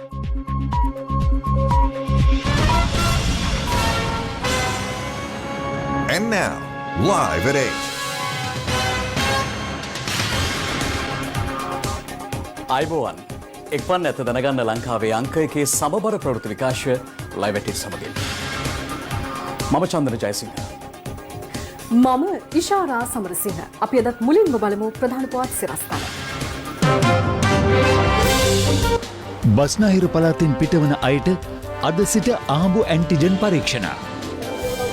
And now, live at 8. අයිබෝවන් එක්වන් ඇත දැනගන්න ලංකාවේ අංක එකේ සමබර ප්‍රවෘත්ති විකාශය ලයිව් ඇට් සමගින් මම චන්දන ජයසිංහ මම ඉෂාරා සමරසිංහ අපි අදත් මුලින්ම බලමු ප්‍රධාන පුවත් සිරස්තල බස්නාහිර පළාතින් පිටවන අයට අද සිට ආඹු ඇන්ටිජන් පරීක්ෂණ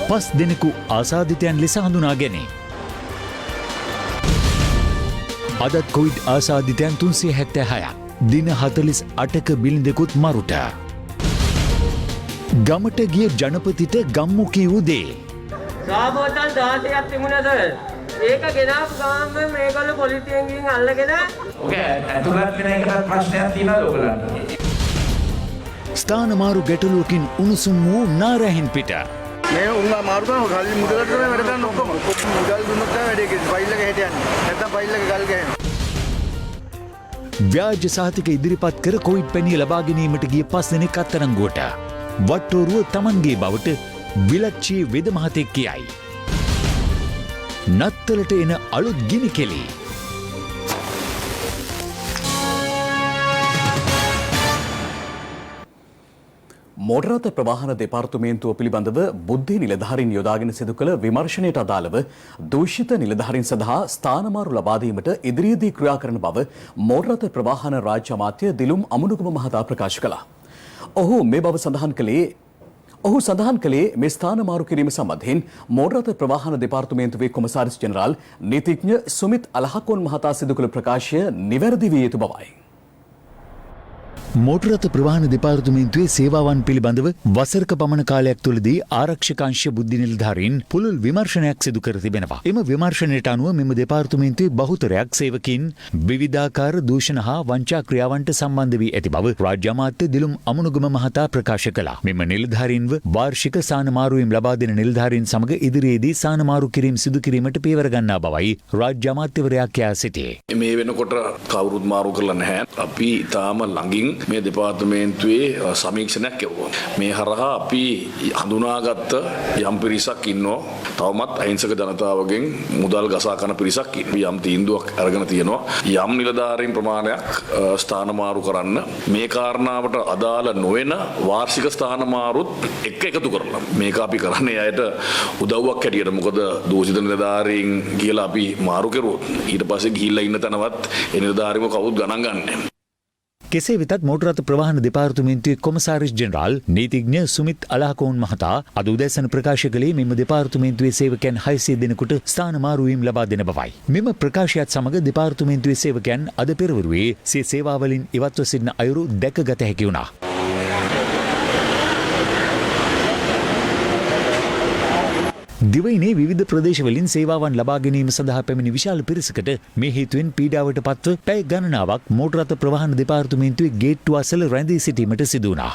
5 දෙනෙකු ආසාදිතයන් ලෙස හඳුනා ගැනේ. අදත් කොවිඩ් ආසාදිතයන් 376ක් දින 48ක බිලිඳෙකුත් මරුට. ගමට ගිය ජනපතිට ගම්මු කියූ දේ. සාබෝතල් 16ක් තිබුණා සර්. ඒක ගෙනාපු ගාම මේගොල්ලෝ පොලිසියෙන් ගිහින් අල්ලගෙන ඔකේ ඇතුළත් වෙන එකක් ප්‍රශ්නයක් තියෙනවා ඔයගොල්ලන්ට. ස්ථාන මාරු ගැටලුවකින් උණුසුම් වූ නාරහින් පිට. මේ උන්ලා මාරු කරනවා කලින් මුදලට තමයි වැඩ කරන්න ඔක්කොම. මුදල් දුන්නොත් තමයි වැඩේ කෙරෙන්නේ. ෆයිල් එක හෙට යන්නේ. නැත්නම් ෆයිල් එක ගල් ගහනවා. ව්‍යාජ සහතික ඉදිරිපත් කර කොවිඩ් පැණිය ලබා ගැනීමට ගිය 5 දෙනෙක් අත්අඩංගුවට. වට්ටෝරුව තමන්ගේ බවට විලච්චී වෙද මහතෙක් කියයි. නත්තලට එන අලුත් ගිනි කෙලි. මෝටර් රථ ප්‍රවාහන දෙපාර්තමේන්තුව පිළිබඳව බුද්ධි නිලධාරීන් යොදාගෙන සිදු කළ විමර්ශනයට අදාළව දූෂිත නිලධාරීන් සඳහා ස්ථානමාරු ලබා දීමට ඉදිරියේදී ක්‍රියා කරන බව මෝටර් රථ ප්‍රවාහන රාජ්‍ය අමාත්‍ය දිලුම් අමුණුගම මහතා ප්‍රකාශ කළා. ඔහු සඳහන් කළේ මේ ස්ථානමාරු කිරීම සම්බන්ධයෙන් මෝටර් රථ ප්‍රවාහන දෙපාර්තමේන්තුවේ කොමසාරිස් ජෙනරාල් නීතිඥ සුමිත් අලහකොන් මහතා සිදු කළ ප්‍රකාශය නිවැරදි විය යුතු බවයි. මෝටර් රථ ප්‍රවාහන දෙපාර්තමේන්තුවේ සේවාවන් පිළිබඳව වසරක පමණ කාලයක් තුළදී ආරක්ෂකාංශ බුද්ධි නිලධාරීන් පුළුල් විමර්ශනයක් සිදු කර තිබෙනවා. එම විමර්ශනයට අනුව මෙම දෙපාර්තමේන්තුවේ බහුතරයක් සේවකීන් විවිධාකාර දූෂණ හා වංචා ක්‍රියාවන්ට සම්බන්ධ වී ඇති බව රාජ්‍ය අමාත්‍ය දිලුම් අමුණුගම මහතා ප්‍රකාශ කළා. මෙම නිලධාරීන්ව වාර්ෂික සානමාරුවීම් ලබා දෙන නිලධාරීන් සමග ඉදිරියේදී සානමාරු කිරීම සිදු කිරීමට පියවර ගන්නා බවයි රාජ්‍ය අමාත්‍යවරයා කියා සිටියේ. මේ වෙනකොට කවුරුත් මාරු කරලා නැහැ. අපි තාම ළඟින් මේ දෙපාර්තමේන්තුවේ සමීක්ෂණයක් කෙරුවා. මේ හරහා අපි හඳුනාගත්ත යම් පිරිසක් ඉන්නවා. තවමත් අහිංසක ජනතාවගෙන් මුදල් ගසා කරන පිරිසක් යම් තීන්දුවක් අරගෙන තියෙනවා. යම් නිලධාරීන් ප්‍රමාණයක් ස්ථානමාරු කරන්න මේ කාරණාවට අදාළ නොවන වාර්ෂික ස්ථානමාරුත් එක්ක එකතු කරලා මේක අපි කරන්නේ අයට උදව්වක් හැටියට. මොකද දූෂිත නිලධාරීන් කියලා අපි මාරු කරුවොත් ඊට පස්සේ ගිහිල්ලා ඉන්න තැනවත් ඒ නිලධාරීව කවුරුත් ගණන් ගන්නෑ. කෙසේ වෙතත් මෝටර් රථ ප්‍රවාහන දෙපාර්තමේන්තුවේ කොමසාරිස් ජෙනරාල් නීතිඥ සුමිත් අලහකෝන් මහතා අද උදෑසන ප්‍රකාශ කළේ මෙම දෙපාර්තමේන්තුවේ සේවකයන් 600 දෙනෙකුට ස්ථානමාරුවීම් ලබා දෙන බවයි. මෙම ප්‍රකාශයත් සමග දෙපාර්තමේන්තුවේ සේවකයන් අද පෙරවරුවේ සිය සේවාවලින් ඉවත්ව සිටින අයුරු දැකගත හැකි වුණා. දිවයිනේ විවිධ ප්‍රදේශවලින් සේවාවන් ලබා ගැනීම සඳහා පැමිණි විශාල පිරිසකට මේ හේතුවෙන් පීඩාවට පත්ව පැය ගණනාවක් මෝටර් රථ ප්‍රවාහන දෙපාර්තමේන්තුවේ ගේට්ටු අසල රැඳී සිටීමට සිදු වුණා.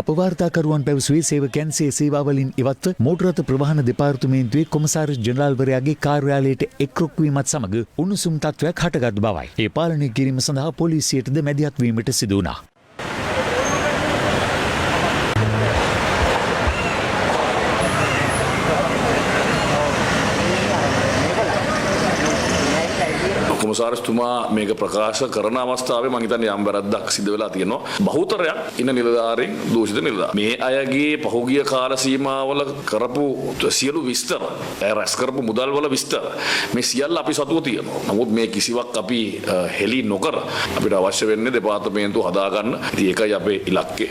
අපවාර්තාකරුවන් පැවසුවේ සේවකයන් සේවාවලින් ඉවත්ව මෝටර් රථ ප්‍රවාහන දෙපාර්තමේන්තුවේ කොමසාරිස් ජෙනරාල්වරයාගේ කාර්යාලයට එක්රොක්වීමත් සමග උණුසුම් තත්ත්වයක් හටගත් බවයි. ඒ පාලනය කිරීම සඳහා පොලිසියටද මැදිහත් වීමට සිදු වුණා. කොමසාරිස්තුමා මේක ප්‍රකාශ කරන අවස්ථාවේ මම හිතන්නේ යම් වැරද්දක් සිදු වෙලා තියෙනවා. බහුතරයක් ඉන්න නිලධාරීන් දූෂිත නිලධාරීන්. මේ අයගේ පහුගිය කාල සීමාවල කරපු සියලු විස්තර, රැස් කරපු මුදල් වල විස්තර මේ සියල්ල අපි සතුව තියෙනවා. නමුත් මේ කිසිවක් අපි හෙළි නොකර අපිට අවශ්‍ය වෙන්නේ දෙපාර්තමේන්තුව හදාගන්න. ඉතින් ඒකයි අපේ ඉලක්කය.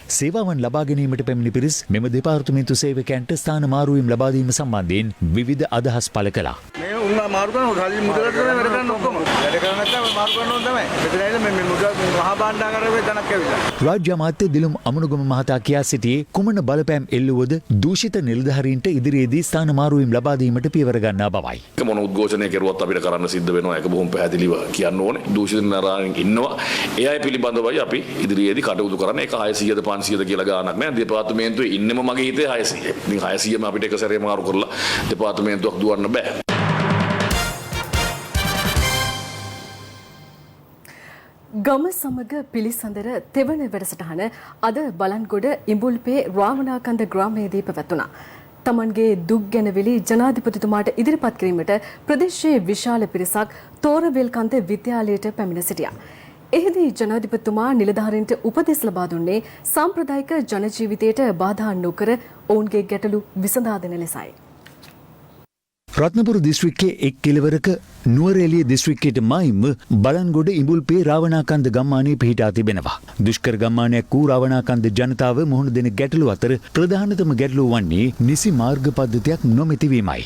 සේවාවන් ලබා ගැනීමට පැමිණි පිරිස් මෙම දෙපාර්තමේන්තු සේවකයන්ට ස්ථානමාරුවීම් ලබා දීම සම්බන්ධයෙන් විවිධ අදහස් පළ කළා. මේ උන් මාරු කරනවා ගාලි මුදලට තමයි වැඩ කරන්නේ ඔක්කොම. වැඩ කරන්නේ නැත්නම් මාරු කරන්න ඕන තමයි. මෙතන ඇවිල්ලා මේ මුදල් මහා භාණ්ඩාගාරයේ ධනක් ඇවිල්ලා. රාජ්‍ය අමාත්‍ය දිලුම් අමනුගම මහතා කියා සිටියේ කුමන බලපෑම් එල්ලුවද දූෂිත නිලධාරීන්ට ඉදිරියේදී ස්ථාන මාරුවීම් ලබා දීමට පියවර ගන්නා බවයි. මොන උද්ඝෝෂණය කරුවත් අපිට කරන්න සිද්ධ වෙනවා. ඒක බොහොම පැහැදිලිව කියන්න ඕනේ. දූෂිත නිලධාරීන් ඉන්නවා. ඒ අය පිළිබඳවයි අපි ඉදිරියේදී කටයුතු කරන්නේ. ඒක 600ද 500ද කියලා ගාණක් නෑ. දෙපාර්තමේන්තුවේ ඉන්නෙම මගේ හිතේ 600. ඉතින් 600ම අපිට එක සැරේ මාරු කරලා දෙපාර්තමේන්තුවක් දුවන්න බෑ. ගම සමග පිළිසඳර තෙවන වැඩසටහන අද බලන්ගොඩ ඉඹුල්පේ රාවණාකන්ද ග්‍රාමයේදී පැවැත්වුණා. තමන්ගේ දුක් ගැනවිලි ජනාධිපතිතුමාට ඉදිරිපත් කිරීමට ප්‍රදේශයේ විශාල පිරිසක් තෝරවේල්කන්ද විද්‍යාලයට පැමිණ සිටියා. එහිදී ජනාධිපතිතුමා නිලධාරීන්ට උපදෙස් ලබා දුන්නේ සාම්ප්‍රදායික ජනජීවිතයට බාධා නොකර ඔවුන්ගේ ගැටලු විසඳා දෙන ලෙසයි. රත්නපුර දිස්ත්‍රික්කයේ එක් කෙළවරක නුවරඑළිය දිස්ත්‍රික්කයට මායිම්ව බලන්ගොඩ ඉඹුල්පේ රාවණාකන්ද ගම්මානයේ පිහිටා තිබෙනවා. දුෂ්කර ගම්මානයක් වූ රාවණාකන්ද ජනතාව මුහුණ දෙන ගැටලු අතර ප්‍රධානතම ගැටලුව වන්නේ නිසි මාර්ග පද්ධතියක් නොමැතිවීමයි.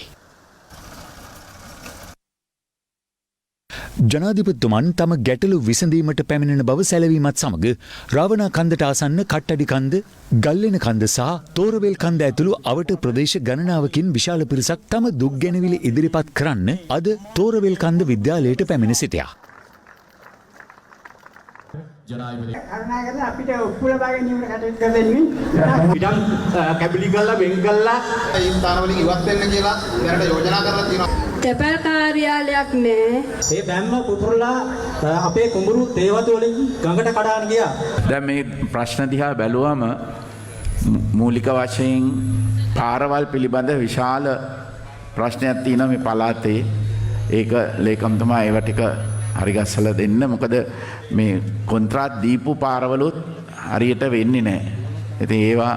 ජනාධිපතිතුමන් තම ගැටලු විසඳීමට පැමිණෙන බව සැලවීමත් සමග රාවණාකන්දට ආසන්න කට්ටඩි කන්ද, ගල්ලෙන කන්ද සහ තෝරවේල් කන්ද ඇතුළු අවට ප්‍රදේශ ගණනාවකින් විශාල පිරිසක් තම දුක් ගැනවිලි ඉදිරිපත් කරන්න අද තෝරවේල් කන්ද විද්‍යාලයට පැමිණ සිටියා. කරුණාකරලා අපිට උපුල බාගෙන කටයුතු කරන්න පිටම් කැබලි කරලා වෙන් කරලා ඒ ස්ථානවලින් ඉවත් වෙන්න කියලා දැනට යෝජනා කරලා තියෙනවා. තැපැල් කාර්යාලයක් නෑ. ඒ බැම්ම පුපුරලා අපේ කුඹුරු තේවතු වලින් ගඟට කඩාන ගියා. දැන් මේ ප්‍රශ්න දිහා බැලුවම මූලික වශයෙන් පාරවල් පිළිබඳ විශාල ප්‍රශ්නයක් තියෙනවා මේ පළාතේ. ඒක ලේකම්තුමා ඒව ටික හරි ගස්සලා දෙන්න. මොකද මේ කොන්ත්‍රාත් දීපු පාරවලුත් හරියට වෙන්නේ නැහැ. ඉතින් ඒවා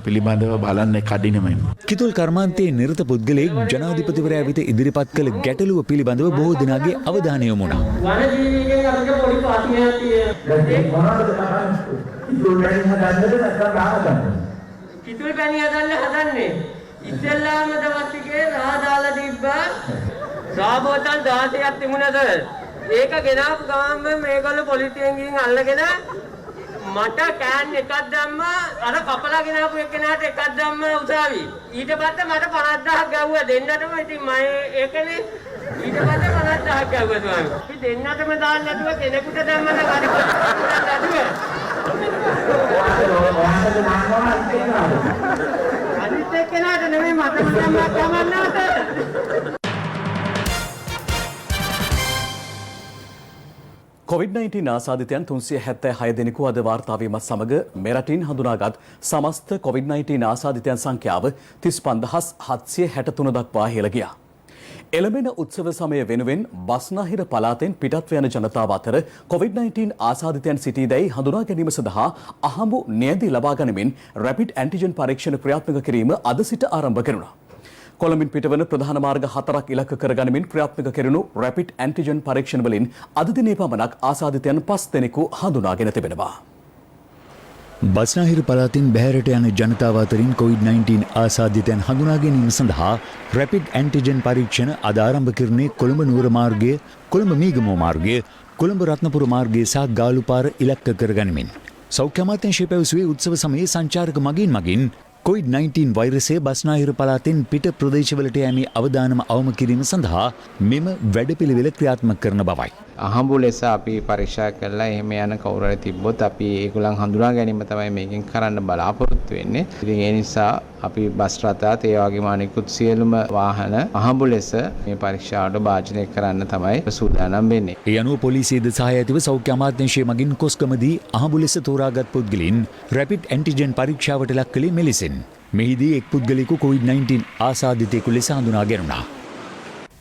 පිළිබඳව බලන්න කඩිනමයි. කිතුල් කර්මාන්තයේ නිරත පුද්ගලයෙක් ජනාධිපතිවරයා වෙත ඉදිරිපත් කළ ගැටලුව පිළිබඳව බොහෝ දෙනාගේ අවධානය යොමු වුණා. වනජීවීන්ගෙන් අපිට පොඩි ප්‍රශ්නයක් තියෙනවා. කිතුල් පැණි හදන්නේ. ඉස්සෙල්ලාම දවස් ටිකේ රා දාලා තිබ්බා. රා බෝතල් 16ක් තිබුණාද? ඒක ගෙනාපු ගමන්ම මේගොල්ලෝ පොලිසියෙන් ගිහින් අල්ලගෙන මට කෑන් එකක් දැම්මා. අර කපලා ගෙනාපු එක්කෙනාට එකක් දැම්මා උසාවි. ඊට පස්සේ මට 50000ක් ගැව්වා දෙන්නටම. ඉතින් මම ඒකනේ ඊට පස්සේ 50000ක් ගැව්වා ස්වාමී. අපි දෙන්නටම දාන්න නැතුව කෙනෙකුට දැම්මද කඩේ අනිත් එක්කෙනාට නෙමෙයි මටම දැම්මා කමන්නට. COVID-19 ආසාදිතයන් 376 දෙනෙකු අද වාර්තා වීමත් සමග මෙරටින් හඳුනාගත් සමස්ත COVID-19 ආසාදිතයන් සංඛ්‍යාව 35763 දක්වා ඉහළ ගියා. එළඹෙන උත්සව සමය වෙනුවෙන් බස්නාහිර පළාතෙන් පිටත්ව යන ජනතාව අතර COVID-19 ආසාදිතයන් සිටීදැයි හඳුනා ගැනීම සඳහා අහඹු නියැදී ලබා ගනිමින් රැපිඩ් ඇන්ටිජන් පරීක්ෂණ ක්‍රියාත්මක කිරීම අද සිට ආරම්භ කෙරුණා. කොළඹින් පිටවන ප්‍රධාන මාර්ග 4ක් ඉලක්ක කරගනිමින් ක්‍රියාත්මක කෙරුණු රැපිඩ් ඇන්ටිජන් පරීක්ෂණ වලින් අද දිනේ පමණක් ආසාදිතයන් 5 දෙනෙකු හඳුනාගෙන තිබෙනවා. බස්නාහිර පළාතින් බැහැරට යන ජනතාව අතරින් COVID-19 ආසාදිතයන් හඳුනා ගැනීම සඳහා රැපිඩ් ඇන්ටිජන් පරීක්ෂණ අද ආරම්භ කෙරුණේ කොළඹ නුවර මාර්ගය, කොළඹ මීගමුව මාර්ගය, කොළඹ රත්නපුර මාර්ගය සහ ගාලුපාර ඉලක්ක කරගනිමින්. සෞඛ්‍ය අමාත්‍යාංශය පැවසුවේ උත්සව සමයේ සංචාරක මගින් COVID-19 වෛරසය බස්නාහිර පළාතෙන් පිට ප්‍රදේශවලට යෑමේ අවදානම අවම කිරීම සඳහා මෙම වැඩපිළිවෙල ක්‍රියාත්මක කරන බවයි. අහඹු ලෙස අපි පරීක්ෂා කළා. එහෙම යන කවුරු හරි තිබ්බොත් අපි ඒගොල්ලන් හඳුනා ගැනීම තමයි මේකෙන් කරන්න බලාපොරොත්තු වෙන්නේ. ඉතින් ඒ නිසා අපි බස් රථාත් ඒ වගේම අනිකුත් සියලුම වාහන අහඹු ලෙස මේ පරීක්ෂාවට භාජනය කරන්න තමයි සූදානම් වෙන්නේ. ඒ අනුව පොලිසියද සහාය ඇතිව සෞඛ්‍ය අමාත්‍යාංශය මගින් කොස්ගමදී අහඹු ලෙස තෝරාගත් පුද්ගලයන් රැපිඩ් ඇන්ටිජන් පරීක්ෂාවට ලක් කළේ මෙලෙසින්. මෙහිදී එක් පුද්ගලයෙකු COVID-19 ආසාදිතයෙකු ලෙස හඳුනා ගැනුණා.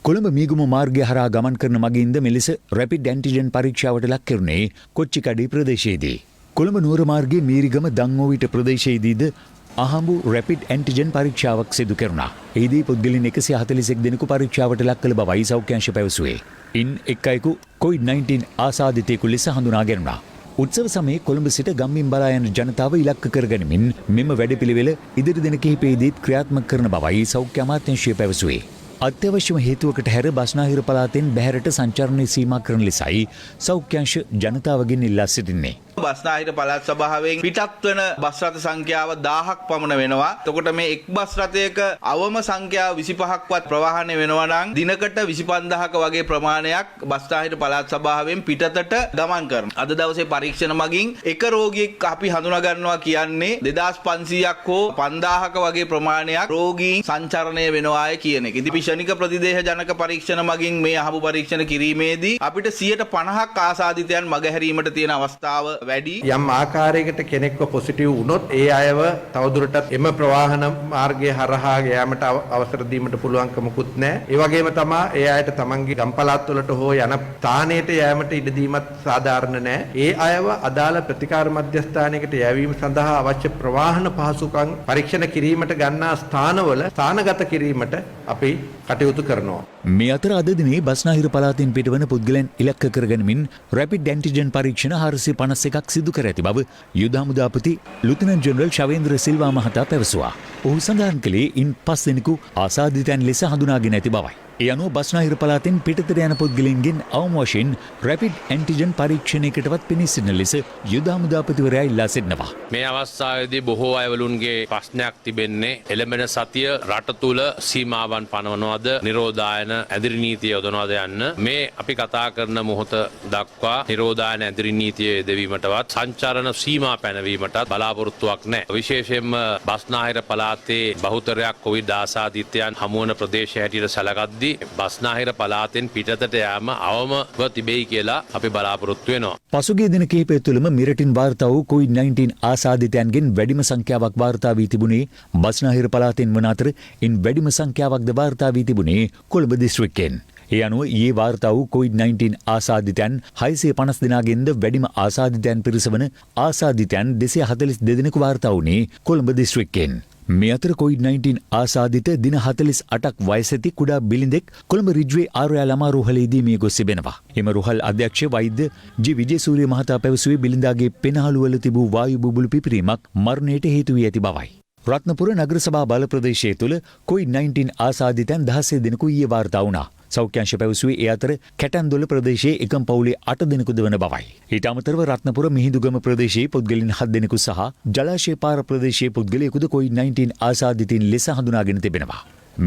කොළඹ මීගමුව මාර්ගය හරහා ගමන් කරන මගින්ද මෙලෙස රැපිඩ් ඇන්ටිජන් පරීක්ෂාවට ලක් කෙරුණේ කොච්චිකඩි ප්‍රදේශයේදී. කොළඹ නුවර මාර්ගයේ මීරිගම දංගෝවිට ප්‍රදේශයේදීද අහඹු රැපිඩ් ඇන්ටිජන් පරීක්ෂාවක් සිදු කෙරුණා. එහිදී පුද්ගලයන් 141 දෙනෙකු පරීක්ෂාවට ලක් කළ බවයි සෞඛ්‍ය අංශය පැවසුවේ. ඉන් එක් අයෙකු COVID-19 ආසාදිතයෙකු ලෙස හඳුනා ගැනුණා. උත්සව සමයේ කොළඹ සිට ගම්මින් බලා යන ජනතාව ඉලක්ක කරගනිමින් මෙම වැඩපිළිවෙල ඉදිරි දින කිහිපයේදීත් ක්‍රියාත්මක කරන බවයි සෞඛ්‍ය අමාත්‍යාංශය පැවසුවේ. අත්‍යවශ්‍යම හේතුවකට හැර බස්නාහිර පළාතෙන් බැහැරට සංචාරණය සීමා කරන ලෙසයි සෞඛ්‍යංශ ජනතාවගෙන් ඉල්ලා සිටින්නේ. බස්නාහිර පළාත් සභාවෙන් පිටත් වෙන බස් රථ සංඛ්‍යාව 1000ක් පමණ වෙනවා. එතකොට මේ එක් බස් රථයක අවම සංඛ්‍යාව 25ක්වත් ප්‍රවාහනය වෙනවා නම් දිනකට 25000ක වගේ ප්‍රමාණයක් බස්නාහිර පළාත් සභාවෙන් පිටතට ගමන් කරනවා. අද දවසේ පරීක්ෂණ මගින් එක රෝගියෙක් අපි හඳුනා ගන්නවා කියන්නේ 2500ක් හෝ 5000ක වගේ ප්‍රමාණයක් රෝගීන් සංචරණය වෙනවායි කියන එක. ඉතින් ක්ෂණික ප්‍රතිදේහ ජනක පරීක්ෂණ මගින් මේ අහඹු පරීක්ෂණ කිරීමේදී අපිට 150ක් ආසාදිතයන් මගහැරීමට තියෙන අවස්ථාව වැඩි. යම් ආකාරයකට කෙනෙක්ව පොසිටිව් වුණොත් ඒ අයව තවදුරටත් එම ප්‍රවාහන මාර්ගය හරහා යෑමට අවසර දීමට පුළුවන්කමකුත් නැහැ. ඒ වගේම තමයි ඒ අයට තමන්ගේ ගම් පළාත් වලට හෝ යන ස්ථානයට යෑමට ඉඩ දීමත් සාධාරණ නැහැ. ඒ අයව අදාළ ප්‍රතිකාර මධ්‍යස්ථානයකට යැවීම සඳහා අවශ්‍ය ප්‍රවාහන පහසුකම් පරීක්ෂණ කිරීමට ගන්නා ස්ථානවල ස්ථානගත කිරීමට අපි කටයුතු කරනවා. මේ අතර අද දිනේ බස්නාහිර පළාතෙන් පිටවන පුද්ගලයන් ඉලක්ක කරගනිමින් රැපිඩ් ඇන්ටිජන් පරීක්ෂණ 451ක් සිදු කර ඇති බව යුද හමුදාපති ලුතිනන්ට් ජෙනරල් ශවේන්ද්‍ර සිල්වා මහතා පැවසුවා. ඔහු සඳහන් කළේ ඉන් 5 දෙනෙකු ආසාදිතයන් ලෙස හඳුනාගෙන ඇති බවයි. ඒ අනුව බස්නාහිර පළාතෙන් පිටතට යන පුද්ගලයන්ගෙන් අවම වශයෙන් රැපිඩ් ඇන්ටිජන් පරීක්ෂණයකටවත් පිණිස සිටින ලෙස යුද හමුදාපතිවරයා ඉල්ලා සිටිනවා. මේ අවස්ථාවේදී බොහෝ අයවලුන්ගේ ප්‍රශ්නයක් තිබෙන්නේ එළඹෙන සතිය රට තුල සීමාවන් පනවනවද නිරෝධායන ඇදිරි නීතිය යොදනවද යන්න මේ අපි කතා කරන මොහොත දක්වා නිරෝධායන ඇදිරි නීතිය යෙදවීමටවත් සංචාරණ සීමා පැනවීමටත් බලාපොරොත්තුවක් නැහැ. විශේෂයෙන්ම බස්නාහිර පළාතේ බහුතරයක් කොවිඩ් ආසාදිතයන් හමුවන ප්‍රදේශය හැටියට සැලකද්දී බස්නාහිර පළාතෙන් පිටතට යාම අවමව තිබෙයි කියලා අපි බලාපොරොත්තු වෙනවා. පසුගිය දින කිහිපය තුළම මිරටින් වාර්තා වූ COVID-19 ආසාදිතයන්ගෙන් වැඩිම සංඛ්‍යාවක් වාර්තා වී තිබුණේ බස්නාහිර පළාතෙන් වන අතර ඉන් වැඩිම සංඛ්‍යාවක්ද වාර්තා වී තිබුණේ කොළඹ දිස්ත්‍රික්කයෙන්. ඒ අනුව ඊයේ වාර්තා වූ COVID-19 ආසාදිතයන් 650 දෙනාගෙන්ද වැඩිම ආසාදිතයන් පිරිස වන ආසාදිතයන් 242 දෙනෙකු වාර්තා වුණේ කොළඹ දිස්ත්‍රික්කයෙන්. මේ අතර COVID-19 ආසාදිත දින 48ක් වයසැති කුඩා බිලිඳෙක් කොළඹ රිජ්වේ ආර්යා ළමා රෝහලේදී මිය ගොස් තිබෙනවා. එම රෝහල් අධ්‍යක්ෂ වෛද්‍ය ජී විජේසූරිය මහතා පැවසුවේ බිලිඳාගේ පෙනහළුවල තිබූ වායු බුබුලු පිපිරීමක් මරණයට හේතු වී ඇති බවයි. රත්නපුර නගර සභා බල ප්‍රදේශය තුළ COVID-19 ආසාදිතයන් 16 දෙනෙකු ඊයේ වාර්තා වුණා. සෞඛ්‍යංශ පැවසුවේ ඒ අතර කැටන්දොල ප්‍රදේශයේ එකම පවුලේ 8 දෙනෙකුද වන බවයි. ඊට අමතරව රත්නපුර මිහිඳුගම ප්‍රදේශයේ පුද්ගලයන් 7 දෙනෙකු සහ ජලාශය පාර ප්‍රදේශයේ පුද්ගලයෙකුද COVID-19 ආසාදිතයින් ලෙස හඳුනාගෙන තිබෙනවා.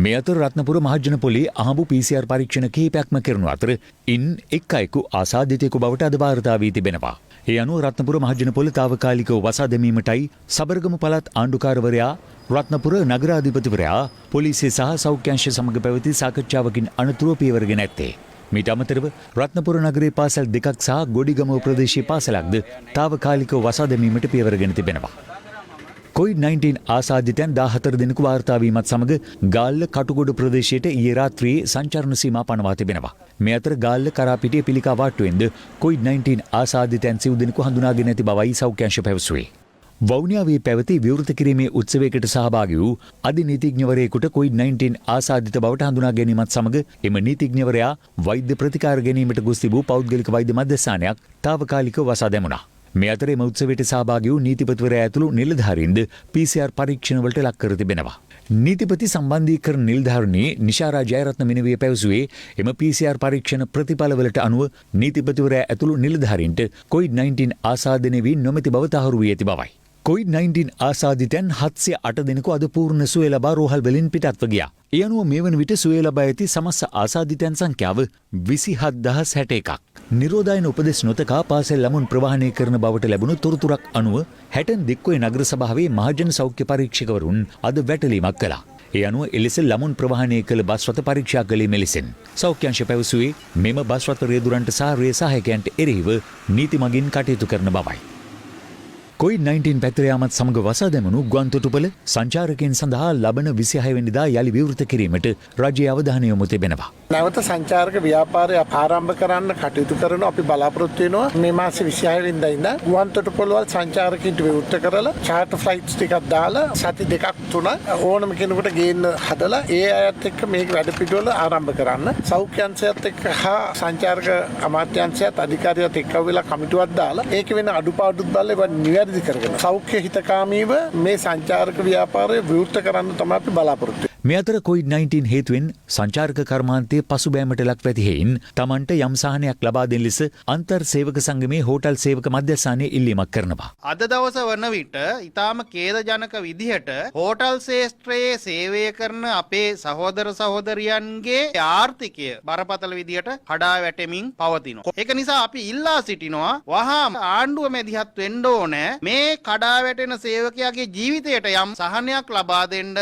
මේ අතර රත්නපුර මහජන පොලේ අහඹු PCR පරීක්ෂණ කිහිපයක්ම කරනු අතර ඉන් එක් අයෙකු ආසාදිතයෙකු බවට අද වාර්තා වී තිබෙනවා. ඒ අනුව රත්නපුර මහජන පොල තාවකාලිකව වසා දැමීමටයි සබරගමු පළාත් ආණ්ඩුකාරවරයා රත්නපුර නගරාධිපතිවරයා පොලිසිය සහ සෞඛ්‍යංශ සමග පැවති සාකච්ඡාවකින් අනතුරුව පියවරගෙන ඇත්තේ. මීට අමතරව රත්නපුර නගරයේ පාසල් 2ක් සහ ගොඩිගමුව ප්‍රදේශයේ පාසලක්ද තාවකාලිකව වසා දැමීමට පියවරගෙන තිබෙනවා. COVID-19 ආසාදිතයන් 14 දෙනෙකු වාර්තා වීමත් සමග ගාල්ල කටුගොඩ ප්‍රදේශයට ඊයේ රාත්‍රියේ සංචාරණ සීමා පනවා තිබෙනවා. මේ අතර ගාල්ල කරාපිටිය පිළිකා වාට්ටුවෙන්ද COVID-19 ආසාදිතයන් 9 දෙනෙකු හඳුනාගෙන ඇති බවයි සෞඛ්‍යංශ පැවසුවේ. වවුනියාවේ පැවති විවෘත කිරීමේ උත්සවයකට සහභාගී වූ අධිනීතිඥවරයෙකුට COVID-19 ආසාදිත බවට හඳුනා ගැනීමත් සමග එම නීතිඥවරයා වෛද්‍ය ප්‍රතිකාර ගැනීමට ගොස් තිබූ පෞද්ගලික වෛද්‍ය මධ්‍යස්ථානයක් තාවකාලිකව වසා දැමුණා. මේ අතර එම උත්සවයට සහභාගී වූ නීතිපතිවරයා ඇතුළු නිලධාරීන්ද PCR පරීක්ෂණවලට ලක් කර තිබෙනවා. නීතිපති සම්බන්ධීකරණ නිලධාරිණී නිශාරා ජයරත්න මිනවිය පැවසුවේ එම PCR පරීක්ෂණ ප්‍රතිඵලවලට අනුව නීතිපතිවරයා ඇතුළු නිලධාරීන්ට COVID-19 ආසාදනය වී නොමැති බව තහවුරු වී ඇති බවයි. COVID-19 ආසාදිතයන් 708 දෙනෙකු අද පූර්ණ සුවය ලබා රෝහල් වලින් පිටත්ව ගියා. ඒ අනුව මේ වන විට සුවය ලබා ඇති සමස්ත ආසාදිතයන් සංඛ්‍යාව 27061ක්. නිරෝධායන උපදෙස් නොතකා පාසල් ළමුන් ප්‍රවාහනය කරන බවට ලැබුණු තොරතුරක් අනුව හැටන් දික්කොය නගර සභාවේ මහජන සෞඛ්‍ය පරීක්ෂකවරුන් අද වැටලීමක් කළා. ඒ අනුව එලෙස ළමුන් ප්‍රවාහනය කළ බස් රථ පරීක්ෂා කළේ මෙලෙසින්. සෞඛ්‍යංශ පැවසුවේ මෙම බස් රථ රියදුරන්ට සහ රේ සහායකයන්ට එරෙහිව නීති මගින් කටයුතු කරන බවයි. COVID-19 පැතිර යාමත් සමග වසා දැමුණු ගුවන්තොටුපළ සංචාරකයන් සඳහා ලබන 26 වෙනිදා යලි විවෘත කිරීමට රජයේ අවධානය යොමු තිබෙනවා. නැවත සංචාරක ව්‍යාපාරය ආරම්භ කරන්න කටයුතු කරන අපි බලාපොරොත්තු වෙනවා මේ මාසේ 26 වෙනිදා ඉඳන් ගුවන්තොටුපළවල් සංචාරකයන්ට විවෘත කරලා චාර්ටර් ෆ්ලයිට්ස් ටිකක් දාලා සති දෙකක් තුනක් ඕනම කෙනෙකුට ගේන්න හදලා ඒ අයත් එක්ක මේක වැඩ පිළිවෙල ආරම්භ කරන්න සෞඛ්‍යංශයත් එක්ක හා සංචාරක අමාත්‍යාංශයත් අධිකාරියත් එක්ක වෙලා කමිටුවක් දාලා ඒක වෙන අඩුපාඩුත් බලලා ඒවා නිවැරදි කරගෙන සෞඛ්‍ය හිතකාමීව මේ සංචාරක ව්‍යාපාරය විවෘත කරන්න තමයි අපි බලාපොරොත්තු මේ අතර COVID-19 හේතුවෙන් සංචාරක කර්මාන්තයේ පසුබෑමට ලක් වැති හේයින් තමන්ට යම් සහනයක් ලබා දෙන ලෙස අන්තර් සේවක සංගමේ හෝටල් සේවක මධ්‍යස්ථානයේ ඉල්ලීමක් කරනවා. අද දවස වන විට ඊටාම ඛේදජනක විදිහට හෝටල් ශේෂ්ත්‍රයේ සේවය කරන අපේ සහෝදර සහෝදරියන්ගේ ආර්ථිකය බරපතල විදිහට කඩා වැටෙමින් පවතිනවා. ඒක නිසා අපි ඉල්ලා සිටිනවා වහාම ආණ්ඩුව මැදිහත් වෙන්න ඕනේ මේ කඩා වැටෙන සේවකයාගේ ජීවිතයට යම් සහනයක් ලබා දෙන්න.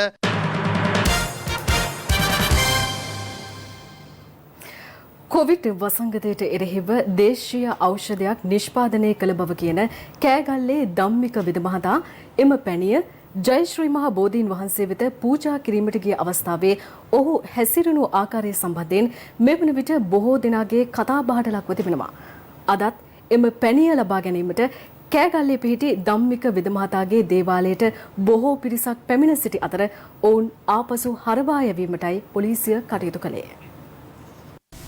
කොවිඩ් වසංගතයට එරෙහිව දේශීය ඖෂධයක් නිෂ්පාදනය කළ බව කියන කෑගල්ලේ ධම්මික විද මහතා එම පැණිය ජයශ්‍රී මහා බෝධීන් වහන්සේ වෙත පූජා කිරීමට ගිය අවස්ථාවේ ඔහු හැසිරුණු ආකාරය සම්බන්ධයෙන් මෙවන විට බොහෝ දෙනාගේ කතාබහට ලක්ව තිබෙනවා. අදත් එම පැණිය ලබා ගැනීමට කෑගල්ලේ පිහිටි ධම්මික විද මහතාගේ දේවාලයට බොහෝ පිරිසක් පැමිණ සිටි අතර ඔවුන් ආපසු හරවා යැවීමටයි පොලිසිය කටයුතු කළේ.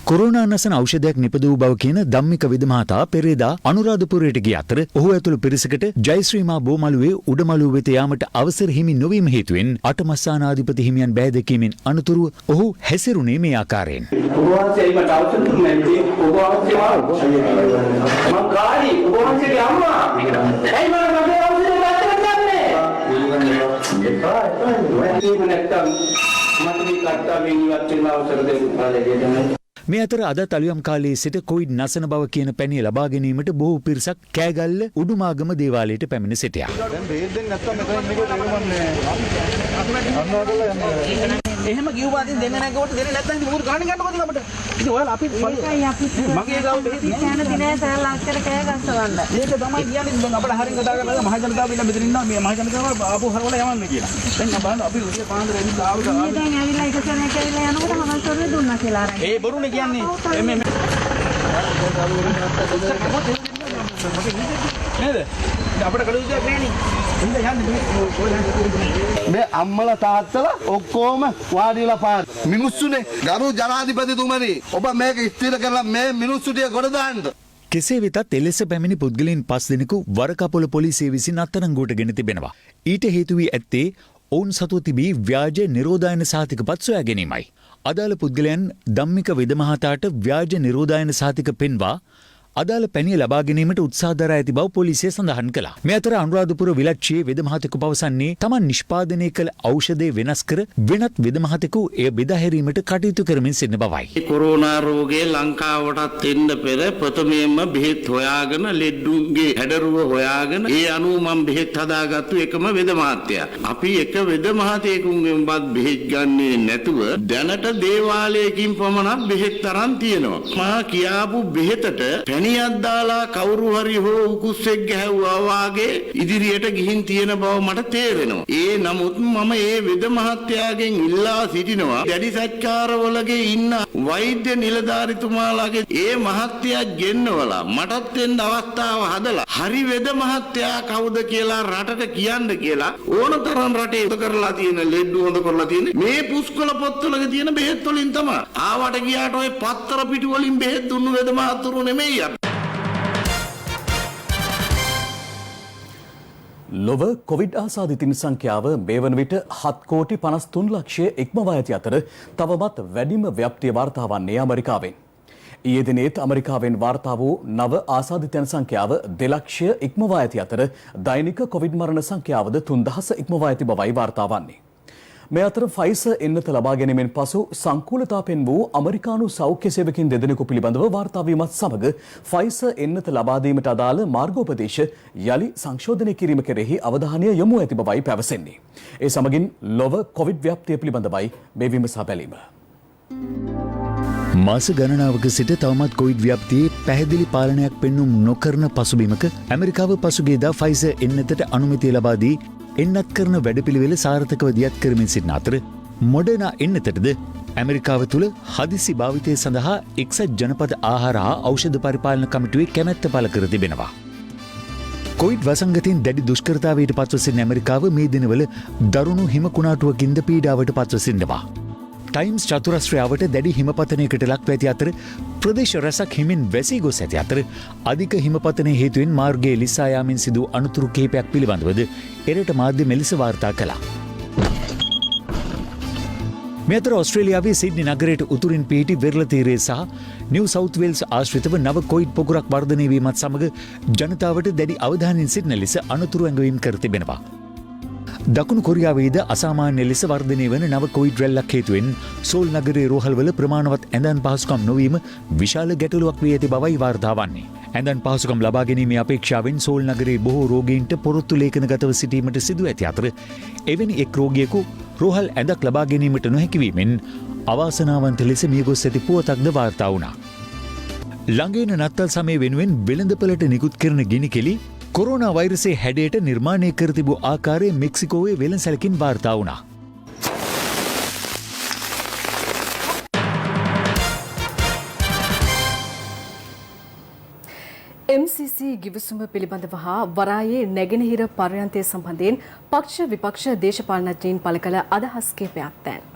කොරෝනා නසන ඖෂධයක් නිපදවූ බව කියන ධම්මික විද මහතා පෙරේදා අනුරාධපුරයට ගිය අතර ඔහු ඇතුළු පිරිසකට ජයශ්‍රී මා බෝමළුවේ උඩමළුව වෙත යාමට අවසර හිමි නොවීම හේතුවෙන් අටමස්සානාධිපති හිමියන් බෑ දැකීමෙන් අනතුරුව ඔහු හැසිරුණේ මේ ආකාරයෙන්. මේ අතර අද අලුයම් කාලයේ සිට කොවිඩ් නසන බව කියන පැණිය ලබා ගැනීමට බොහෝ පිරිසක් කෑගල්ල උඩුමාගම දේවාලයට පැමිණ සිටියා. එහෙම කිව්වාදී දෙන්න නැගවට දෙන්න නැත්නම් ඉතින් මොකද ගන්න ගන්නකොද අපිට? ඉතින් ඔයාලා අපි මගේ ගාව මෙහෙදී යන දිනේ සරලක්කර කෑ ගස්සවන්න. ඒක තමයි කියන්නේ දැන් අපිට හරින් කතා කරලා මහ ජනතාව ඉන්න මෙතන ඉන්නවා මේ මහ ජනතාව ආපහු හරවලා යවන්න කියලා. දැන් බලන්න අපි උදේ පාන්දර ඇවිල්ලා ආව ගාව. දැන් ඇවිල්ලා එක සෙනෙක් ඇවිල්ලා යනකොට මම සොරේ දුන්නා කියලා අරන්. ඒ බොරුනේ කියන්නේ. නේද? අපිට කඩු දෙයක් නෑනේ. මේ අම්මලා තාත්තලා ඔක්කොම වාඩිලා පාර මිනිස්සුනේ ගරු ජනාධිපතිතුමනි ඔබ මේක ස්ථිර කරලා මේ මිනිස්සු ටික ගොඩ දාන්න. කෙසේ වෙතත් එලෙස පැමිණි පුද්ගලයන් 5 දෙනෙකු වරකපොළ පොලිසිය විසින් අත්අඩංගුවට ගෙන තිබෙනවා. ඊට හේතු වී ඇත්තේ ඔවුන් සතුව තිබී ව්‍යාජ නිරෝධායන සහතිකපත් සොයා ගැනීමයි. අදාළ පුද්ගලයන් ධම්මික විද මහතාට ව්‍යාජ නිරෝධායන සහතික පෙන්වා අදාළ පැණිය ලබා ගැනීමට උත්සාහ දරා ඇති බව පොලිසිය සඳහන් කළා. මේ අතර අනුරාධපුර විලච්චියේ වෙද මහතෙකු පවසන්නේ තමන් නිෂ්පාදනය කළ ඖෂධය වෙනස් කර වෙනත් වෙද මහතෙකු එය බෙදා හැරීමට කටයුතු කරමින් සිටින බවයි. කොරෝනා රෝගය ලංකාවටත් එන්න පෙර ප්‍රථමයෙන්ම බෙහෙත් හොයාගෙන ලෙඩුන්ගේ හැඩරුව හොයාගෙන ඒ අනුව මම බෙහෙත් හදාගත්තු එකම වෙද මහත්තයා. අපි එක වෙද මහතෙකුන්ගෙන්වත් බෙහෙත් ගන්නේ නැතුව දැනට දේවාලයකින් පමණක් බෙහෙත් තරම් තියෙනවා. මා කියාපු බෙහෙතට පැණියක් දාලා කවුරු හරි හෝ උකුස්සෙක් ගැහුවා වාගේ ඉදිරියට ගිහින් තියෙන බව මට තේරෙනවා. ඒ නමුත් මම ඒ වෙද මහත්තයාගෙන් ඉල්ලා සිටිනවා දැඩි සත්කාරවලගේ ඉන්න වෛද්‍ය නිලධාරිතුමාලාගේ ඒ මහත්තයා ගෙන්නවලා මටත් එන්න අවස්ථාව හදලා හරි වෙද මහත්තයා කවුද කියලා රටට කියන්න කියලා ඕනතරම් රටේ උද කරලා තියෙන ලෙඩ්ඩු හොඳ කරලා තියෙන මේ පුස්කොළ පොත්වල තියෙන බෙහෙත් වලින් තමයි. ආවට ගියාට ඔය පත්තර පිටු වලින් බෙහෙත් දුන්නු වෙද මහතුරු නෙමෙයි. ලොව කොවිඩ් ආසාදිතින් සංඛ්‍යාව මේ වන විට 7,53,00,000 ඉක්මවා ඇති අතර තවමත් වැඩිම ව්‍යාප්තිය වාර්තා වන්නේ ඇමරිකාවෙන්. ඊයේ දිනේත් ඇමරිකාවෙන් වාර්තා වූ නව ආසාදිතයන් සංඛ්‍යාව 2,00,000 ඉක්මවා ඇති අතර දෛනික කොවිඩ් මරණ සංඛ්‍යාවද 3,000 ඉක්මවා ඇති බවයි වාර්තා වන්නේ. මේ අතර ෆයිසර් එන්නත ලබා ගැනීමෙන් පසු සංකූලතා පෙන් වූ ඇමරිකානු සෞඛ්‍ය සේවකින් දෙදෙනෙකු පිළිබඳව වාර්තා වීමත් සමග ෆයිසර් එන්නත ලබා දීමට අදාළ මාර්ගෝපදේශ යලි සංශෝධනය කිරීම කෙරෙහි අවධානය යොමු ඇති බවයි පැවසෙන්නේ. ඒ සමගින් ලොව කොවිඩ් ව්‍යාප්තිය පිළිබඳවයි මේ විමසා බැලීම. මාස ගණනාවක සිට තවමත් කොවිඩ් ව්‍යාප්තියේ පැහැදිලි පාලනයක් පෙන්නුම් නොකරන පසුබිමක ඇමරිකාව පසුගියදා ෆයිසර් එන්නතට අනුමැතිය ලබා දී එන්නත් කරන වැඩපිළිවෙල සාර්ථකව දියත් කරමින් සිටින අතර මොඩර්නා එන්නතටද ඇමරිකාව තුළ හදිසි භාවිතය සඳහා එක්සත් ජනපද ආහාර හා ඖෂධ පරිපාලන කමිටුවේ කැමැත්ත පළ කර තිබෙනවා. කොවිඩ් වසංගතයෙන් දැඩි දුෂ්කරතාවයට පත්ව සිටින ඇමරිකාව මේ දිනවල දරුණු හිම කුණාටුවකින්ද පීඩාවට පත්ව සිටිනවා. ටයිම්ස් චතුරස්‍රයාවට දැඩි හිමපතනයකට ලක්ව ඇති අතර ප්‍රදේශ රැසක් හිමින් වැසී ගොස් ඇති අතර අධික හිමපතනය හේතුවෙන් මාර්ගයේ ලිස්සා යාමෙන් සිදු අනතුරු කිහිපයක් පිළිබඳවද එරට මාධ්‍ය මෙලෙස වාර්තා කළා. මේ අතර ඔස්ට්‍රේලියාවේ සිඩ්නි නගරයට උතුරින් පිහිටි වෙරළ තීරය සහ නිව් සවුත් වේල්ස් ආශ්‍රිතව නව කොවිඩ් පොකුරක් වර්ධනය වීමත් සමග ජනතාවට දැඩි අවධානයෙන් සිටින ලෙස අනතුරු ඇඟවීම් කර තිබෙනවා. දකුණු කොරියාවේද අසාමාන්‍ය ලෙස වර්ධනය වන නව කොවිඩ් රැල්ලක් හේතුවෙන් සෝල් නගරයේ රෝහල්වල ප්‍රමාණවත් ඇඳන් පහසුකම් නොවීම විශාල ගැටලුවක් වී ඇති බවයි වාර්තා වන්නේ. ඇඳන් පහසුකම් ලබා ගැනීමේ අපේක්ෂාවෙන් සෝල් නගරයේ බොහෝ රෝගීන්ට පොරොත්තු ලේඛනගතව සිටීමට සිදු ඇති අතර එවැනි එක් රෝගියෙකු රෝහල් ඇඳක් ලබා ගැනීමට නොහැකිවීමෙන් අවාසනාවන්ත ලෙස මිය ගොස් ඇති පුවතක්ද වාර්තා වුණා. ළඟේන නත්තල් සමය වෙනුවෙන් වෙළඳපළට නිකුත් කරන ගිනි කෙලි කොරෝනා වෛරසයේ හැඩයට නිර්මාණය කර තිබූ ආකාරය මෙක්සිකෝවේ වෙළඳසැලකින් වාර්තා වුණා. MCC ගිවිසුම පිළිබඳව හා වරායේ නැගෙනහිර පර්යන්තය සම්බන්ධයෙන් පක්ෂ විපක්ෂ දේශපාලනඥයින් පළ කළ අදහස් කිහිපයක් දැන්.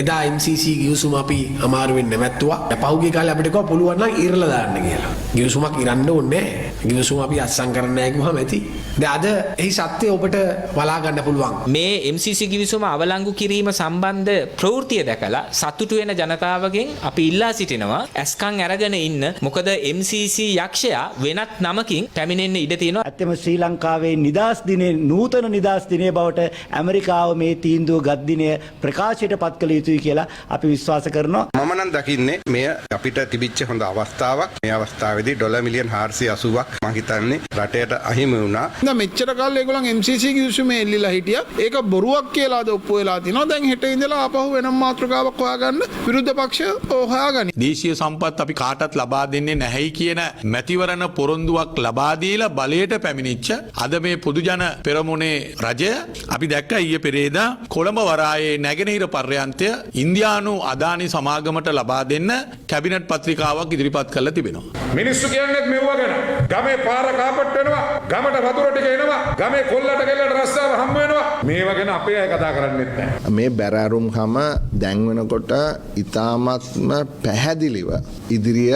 එදා MCC ගිවිසුම අපි අමාරුවෙන් නැවැත්තුවා. පහුගිය කාලේ අපිට කිව්වා පුළුවන් නම් ඉරලා දාන්න කියලා. ගිවිසුමක් ඉරන්න ඕනේ නැහැ. ගිවිසුම අපි අත්සන් කරන්න නැහැ කිව්වම ඇති. දැන් අද එහි සත්‍යය ඔබට බලා ගන්න පුළුවන්. මේ MCC ගිවිසුම අවලංගු කිරීම සම්බන්ධ ප්‍රවෘත්තිය දැකලා සතුටු වෙන ජනතාවගෙන් අපි ඉල්ලා සිටිනවා ඇස්කම් අරගෙන ඉන්න. මොකද MCC යක්ෂයා වෙනත් නමකින් පැමිණෙන්න ඉඩ තියෙනවා. ඇත්තම ශ්‍රී ලංකාවේ නිදහස් දිනේ නූතන නිදහස් දිනේ බවට ඇමරිකාව මේ තීන්දුව ගත් දිනය ප්‍රකාශයට පත් කළ යුතුයි කියලා අපි විශ්වාස කරනවා. මම නම් දකින්නේ මෙය අපිට තිබිච්ච හොඳ අවස්ථාවක්. මේ අවස්ථාවේදී ඩොලර් මිලියන් 480ක් මම හිතන්නේ රටේට අහිමි වුණා. දැන් මෙච්චර කාලෙ ඒගොල්ලන් MCC ගිවිසුමේ එල්ලිලා හිටියා. ඒක බොරුවක් කියලාද ඔප්පු වෙලා තිනවා. දැන් හෙට ඉඳලා ආපහු වෙනම මාතෘකාවක් හොයාගන්න විරුද්ධ පක්ෂය හොයාගනි. දේශීය සම්පත් අපි කාටත් ලබා දෙන්නේ නැහැයි කියන මැතිවරණ පොරොන්දුවක් ලබා දීලා බලයට පැමිණිච්ච අද මේ පොදු ජන පෙරමුණේ රජය අපි දැක්ක ඊයේ පෙරේදා කොළඹ වරායේ නැගෙනහිර පර්යන්තය ඉන්දියානු අදානි සමාගමට ලබා දෙන්න කැබිනට් පත්‍රිකාවක් ඉදිරිපත් කරලා තිබෙනවා. මිනිස්සු කියන්නේ මෙව්ව ගැන. ගමේ පාර කාපට් වෙනවා, ගමට වතුර ටික එනවා, ගමේ කොල්ලට කෙල්ලට රස්සාව හම්බ වෙනවා. මේව ගැන අපේ අය කතා කරන්නේත් නැහැ. මේ බැරෑරුම්කම දැන් වෙනකොට ඉතාමත්ම පැහැදිලිව ඉදිරිය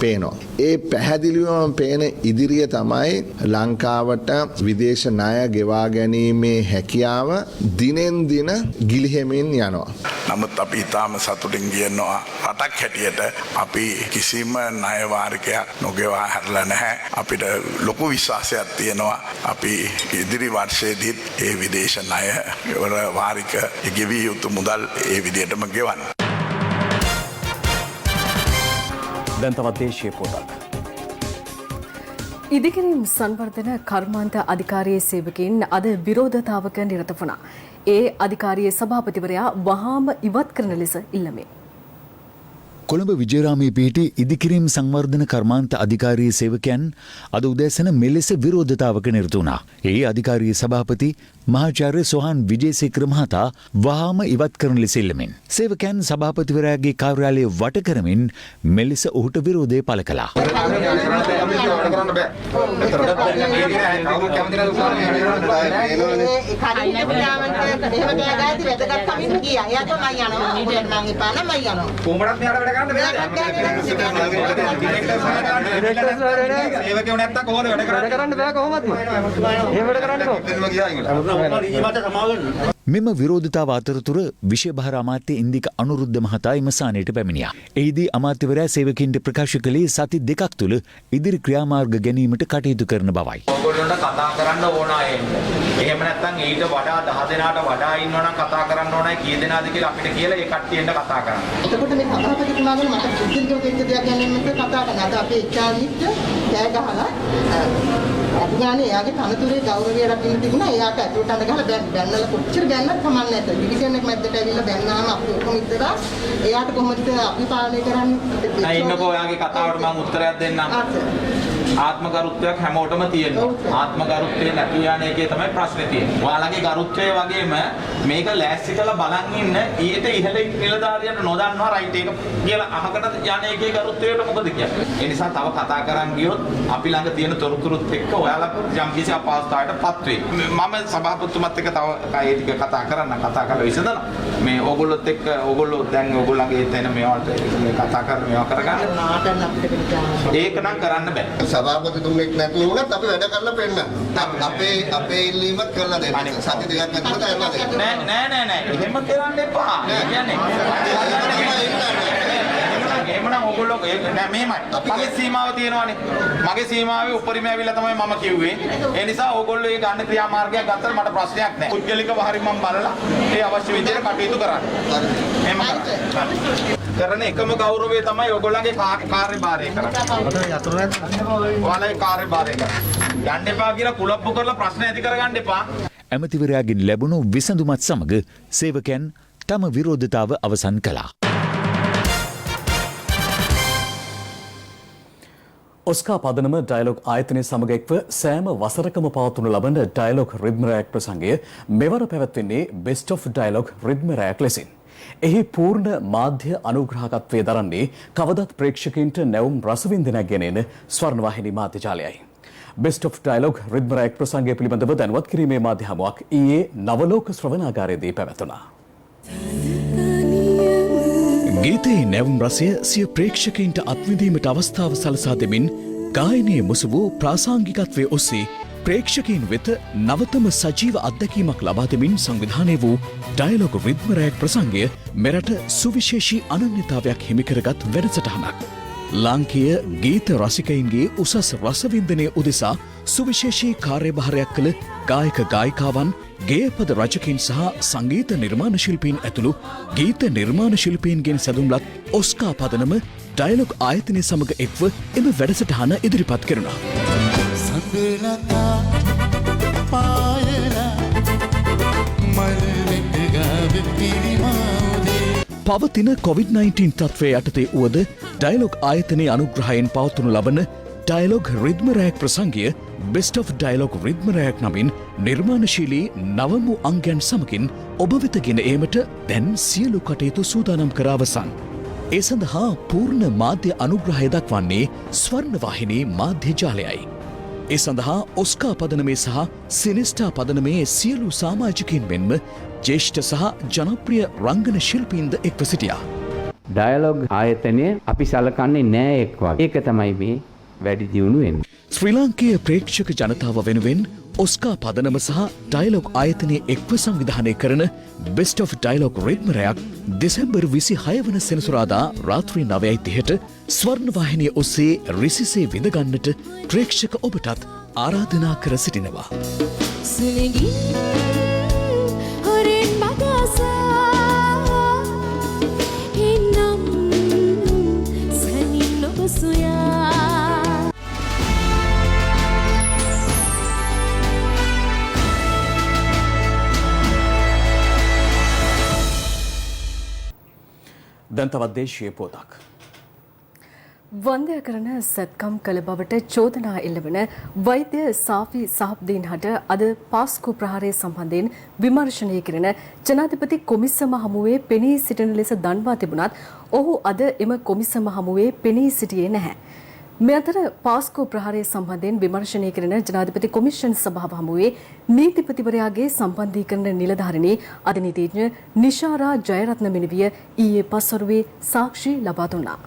පේනවා. ඒ පැහැදිලිවම පේන ඉදිරිය තමයි ලංකාවට විදේශ ණය ගෙවා ගැනීමේ හැකියාව දිනෙන් දින ගිලිහෙමින් යනවා. නමුත් අපි ඉතාම සතුටින් කියනවා රටක් හැටියට අපි කිසිම ණය වාරිකයක් නොගෙවා හැරලා නැහැ. අපිට ලොකු විශ්වාසයක් තියෙනවා අපි ඉදිරි වර්ෂයේදීත් ඒ විදේශ ණය වාරික ගෙවිය යුතු මුදල් ඒ විදිහටම ගෙවන්න. දැන් තවත් දේශීය පොතක්. ඉදිකිරීම් සංවර්ධන කර්මාන්ත අධිකාරියේ සේවකයින් අද විරෝධතාවක නිරත වුණා. ඒ අධිකාරියේ සභාපතිවරයා වහාම ඉවත් කරන ලෙස ඉල්ලමින්. කොළඹ විජේරාමයේ පිහිටි ඉදිකිරීම් සංවර්ධන කර්මාන්ත අධිකාරී සේවකයන් අද උදෑසන මෙලෙස විරෝධතාවක නිරත වුණා. ඒ අධිකාරී සභාපති මහාචාර්ය සෝහන් විජේසේකර මහතා වහාම ඉවත් කරන ලෙස ඉල්ලමින් සේවකයන් සභාපතිවරයාගේ කාර්යාලය වට කරමින් මෙලෙස ඔහුට විරෝධය පළ කළා. සේවකයෝ නැත්තම් කොහොමද වැඩ කරන්නේ? බෑ කොහොමද? එහෙම වැඩ කරන්නේ. මෙම විරෝධතාව අතරතුර විශේෂ අමාත්‍ය ඉන්දික අනුරුද්ධ මහතා එම ස්ථානයට පැමිණියා. එහිදී අමාත්‍යවරයා සේවකයින්ට ප්‍රකාශ කළේ සති දෙකක් තුළ ඉදිරි ක්‍රියාමාර්ග ගැනීමට කටයුතු කරන බවයි. ඔයගොල්ලන්ට කතා කරන්න ඕන අය එන්න. එහෙම නැත්නම් ඊට වඩා 10 දෙනාට වඩා ඉන්නවනම් කතා කරන්න ඕනයි කී දෙනාද කියලා අපිට කියලා ඒ කට්ටියෙන්ට කතා කරන්න. එතකොට මේ සභාපතිතුමාගෙන් මට සිද්ධියක වෙච්ච දෙයක් ගැන මම කතා කරනවා. අද අපේ ඉච්ඡානිච්ච කෑ ගහලා අභිඥානේ එයාගේ තනතුරේ ගෞරවය රකින්න තිබුණා. එයාට ඇතුළට අඳ ගහලා බැන්නලා කොච්චර බැන්නත් කමක් නැත. ඩිවිෂන් එක මැද්දට ඇවිල්ලා බැන්නාම අපි ඔක්කොම ඉස්සරහා එයාට කොහොමද අපි පාලනය කරන්නේ? අයින්නකෝ ඔයාගේ කතාවට මම උත්තරයක් දෙන්නම්. ආත්මගරුත්වයක් හැමෝටම තියෙනවා. ආත්මගරුත්වය නැති යන එකේ තමයි ප්‍රශ්නේ තියෙන්නේ. ඔයාලගේ ගරුත්වය වගේම මේක ලෑස්ති කරලා බලන් ඉන්න ඊට ඉහළ නිලධාරියන්ට නොදන්නවා රයිට් එක කියලා අහකට යන එකේ ගරුත්වයට මොකද කියන්නේ? ඒ නිසා තව කතා කරන් ගියොත් අපි ළඟ තියෙන තොරතුරුත් එක්ක ඔයාලා යම් කිසි අපහසුතාවයකටපත් වෙයි. මම සභාපතිතුමත් එක්ක තව ඒ ටික කතා කරලා විසඳනවා. මේ ඕගොල්ලොත් එක්ක ඕගොල්ලෝ දැන් ඕගොල්ලන්ගේ තැන මේවට කතා කරලා මේවා කරගන්න. ඒක නම් කරන්න බෑ. සභාපතිතුමෙක් නැතුව වුණත් අපි වැඩ කරලා පෙන්නන්න. අපේ ඉල්ලීමත් කරලා දෙන්න. සති දෙකක් ඇතුළත කරලා දෙන්න. නෑ. එහෙම කරන්න එපා. ඒ කියන්නේ එහෙමනම් ඕගොල්ලෝ නෑ මෙහෙමයි. මගේ සීමාව තියෙනවානේ. මගේ සීමාවේ උපරිමය ඇවිල්ලා තමයි මම කිව්වේ. ඒ නිසා ඕගොල්ලෝ ඒ ගන්න ක්‍රියාමාර්ගයක් ගත්තට මට ප්‍රශ්නයක් නෑ. පුද්ගලිකව හරි මම බලලා ඒ අවශ්‍ය විදිහට කටයුතු කරන්න. එහෙම කරන එකම ගෞරවය තමයි ඕගොල්ලන්ගේ කාර්යභාරය කරන්නේ. ඔයාලගේ කාර්යභාරය කරන්න. යන්න එපා කියලා කුලප්පු කරලා ප්‍රශ්න ඇති කරගන්න එපා. ඇමතිවරයාගෙන් ලැබුණු විසඳුමත් සමග සේවකයන් තම විරෝධතාව අවසන් කළා. ඔස්කා පදනම ඩයලොග් ආයතනය සමග එක්ව සෑම වසරකම පවත්වනු ලබන ඩයලොග් රිද්ම රැයක් ප්‍රසංගය මෙවර පැවැත්වෙන්නේ බෙස්ට් ඔෆ් ඩයලොග් රිද්ම රැයක් ලෙසින්. එහි පූර්ණ මාධ්‍ය අනුග්‍රහකත්වය දරන්නේ කවදත් ප්‍රේක්ෂකයින්ට නැවුම් රසවින්දනයක් ගෙනෙන ස්වර්ණවාහිනී මාධ්‍ය ජාලයයි. බෙස්ට් ඔෆ් ඩයලොග් රිද්ම රැයක් ප්‍රසංගය පිළිබඳව දැනුවත් කිරීමේ මාධ්‍ය හමුවක් ඊයේ නවලෝක ශ්‍රවණාගාරයේදී පැවැතුණා. ගීතයේ නැවුම් රසය සිය ප්‍රේක්ෂකයින්ට අත්විඳීමට අවස්ථාව සලසා දෙමින් ගායනයේ මුසු වූ ප්‍රාසංගිකත්වය ඔස්සේ ප්‍රේක්ෂකයින් වෙත නවතම සජීව අත්දැකීමක් ලබා දෙමින් සංවිධානය වූ ඩයලොග් රිද්ම රැයක් ප්‍රසංගය මෙරට සුවිශේෂී අනන්‍යතාවයක් හිමිකරගත් වැඩසටහනක්. ලාංකීය ගීත රසිකයින්ගේ උසස් රසවින්දනය උදෙසා සුවිශේෂී කාර්යභාරයක් කළ ගායක ගායිකාවන් ගේපද රචකින් සහ සංගීත නිර්මාණ ශිල්පීන් ඇතුළු ගීත නිර්මාණ ශිල්පීන්ගෙන් සැදුම්ලත් ඔස්කා පදනම ඩයලොග් ආයතනය සමග එක්ව එම වැඩසටහන ඉදිරිපත් කෙරුණා. පවතින COVID-19 තත්ත්වය යටතේ වුවද ඩයලොග් ආයතනයේ අනුග්‍රහයෙන් පවත්වනු ලබන ඩයලොග් රිද්ම රැයක් ප්‍රසංගය බෙස්ට් ඔෆ් ඩයලොග් රිද්ම රැයක් නමින් නිර්මාණශීලී නවමු අංගයන් සමගින් ඔබ වෙත ගෙන ඒමට දැන් සියලු කටයුතු සූදානම් කර අවසන්. ඒ සඳහා පූර්ණ මාධ්‍ය අනුග්‍රහය දක්වන්නේ ස්වර්ණවාහිනී මාධ්‍ය ජාලයයි. ඒ සඳහා ඔස්කා පදනමේ සහ සිනෙස්ටා පදනමේ සියලු සාමාජිකයින් මෙන්ම ජේෂ්ඨ සහ ජනප්‍රිය රංගන ශිල්පීන්ද එක්ව සිටියා. ඩයලොග් ආයතනය අපි සලකන්නේ නෑ එක් වගේ. ඒක තමයි මේ වැඩි දියුණු වෙන්නේ. ශ්‍රී ලාංකේය ප්‍රේක්ෂක ජනතාව වෙනුවෙන් ඔස්කා පදනම සහ ඩයලොග් ආයතනයේ එක්ව සංවිධානය කරන බෙස්ට් ඔෆ් ඩයලොග් රිද්ම රැයක් දෙසැම්බර් 26 වන සෙනසුරාදා රාත්‍රී 9:30ට ස්වර්ණවාහිනිය ඔස්සේ රිසිසේ විඳගන්නට ප්‍රේක්ෂක ඔබටත් ආරාධනා කර සිටිනවා. දැන් තවත් දේශීය පොතක්. වන්දය කරන සැත්කම් කළ බවට චෝදනා එල්ලවන වෛද්‍ය සාෆි සාහ්බ්දීන් හට අද පාස්කු ප්‍රහාරය සම්බන්ධයෙන් විමර්ශනය කරන ජනාධිපති කොමිසම හමුවේ පෙනී සිටින ලෙස දන්වා තිබුණත් ඔහු අද එම කොමිසම හමුවේ පෙනී සිටියේ නැහැ. මේ අතර පාස්කු ප්‍රහාරය සම්බන්ධයෙන් විමර්ශනය කරන ජනාධිපති කොමිෂන් සභාව හමුවේ නීතිපතිවරයාගේ සම්බන්ධීකරණ නිලධාරිණී අධිනීතිඥ නිශාරා ජයරත්න මෙනවිය ඊයේ පස්වරුවේ සාක්ෂි ලබා දුන්නා.